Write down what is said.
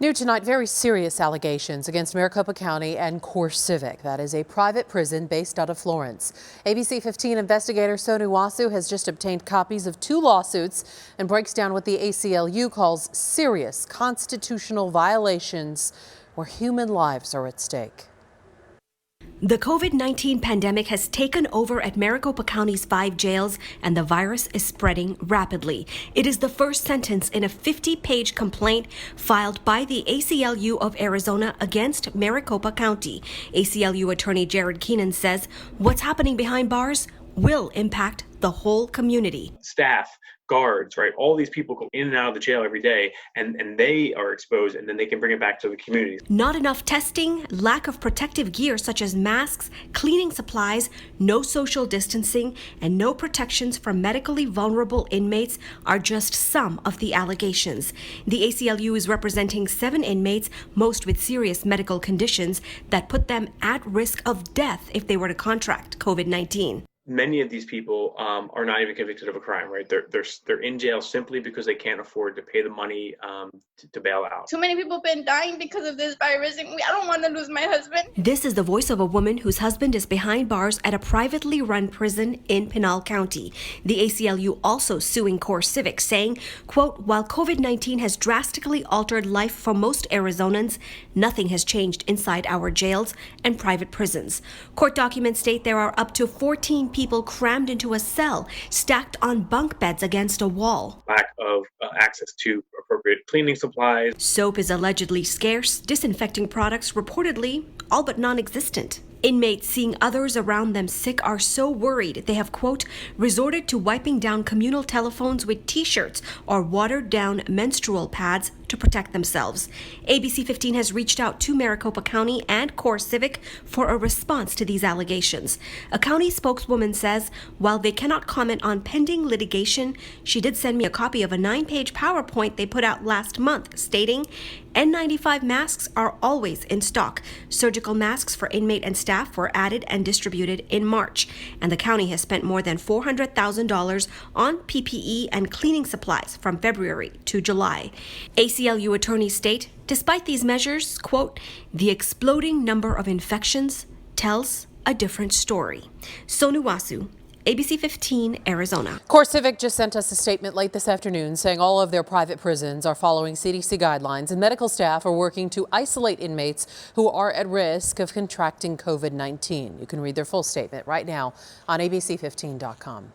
New tonight, very serious allegations against Maricopa County and CoreCivic. That is a private prison based out of Florence. ABC 15 investigator Sonu Wasu has just obtained copies of 2 lawsuits and breaks down what the ACLU calls serious constitutional violations where human lives are at stake. The COVID-19 pandemic has taken over at Maricopa County's 5 jails, and the virus is spreading rapidly. It is the first sentence in a 50-page complaint filed by the ACLU of Arizona against Maricopa County. ACLU attorney Jared Keenan says what's happening behind bars will impact the whole community. Staff, guards, right? All these people go in and out of the jail every day, and they are exposed, and then they can bring it back to the community. Not enough testing, lack of protective gear such as masks, cleaning supplies, no social distancing, and no protections for medically vulnerable inmates are just some of the allegations. The ACLU is representing 7 inmates, most with serious medical conditions that put them at risk of death if they were to contract COVID-19. Many of these people are not even convicted of a crime, right? They're in jail simply because they can't afford to pay the money to bail out. Too many people have been dying because of this virus, and I don't want to lose my husband. This is the voice of a woman whose husband is behind bars at a privately run prison in Pinal County. The ACLU also suing CoreCivic, saying, quote, while COVID-19 has drastically altered life for most Arizonans, nothing has changed inside our jails and private prisons. Court documents state there are up to 14 people crammed into a cell, stacked on bunk beds against a wall. Lack of access to appropriate cleaning supplies. Soap is allegedly scarce, disinfecting products reportedly all but non-existent. Inmates seeing others around them sick are so worried they have, quote, resorted to wiping down communal telephones with t-shirts or watered down menstrual pads to protect themselves. ABC 15 has reached out to Maricopa County and CoreCivic for a response to these allegations. A county spokeswoman says while they cannot comment on pending litigation, she did send me a copy of a 9-page PowerPoint they put out last month stating N95 masks are always in stock. Surgical masks for inmate and staff were added and distributed in March, and the county has spent more than $400,000 on PPE and cleaning supplies from February to July. ACLU attorneys state, despite these measures, quote, the exploding number of infections tells a different story. Sonu Wasu, ABC 15, Arizona. CoreCivic just sent us a statement late this afternoon saying all of their private prisons are following CDC guidelines and medical staff are working to isolate inmates who are at risk of contracting COVID-19. You can read their full statement right now on abc15.com.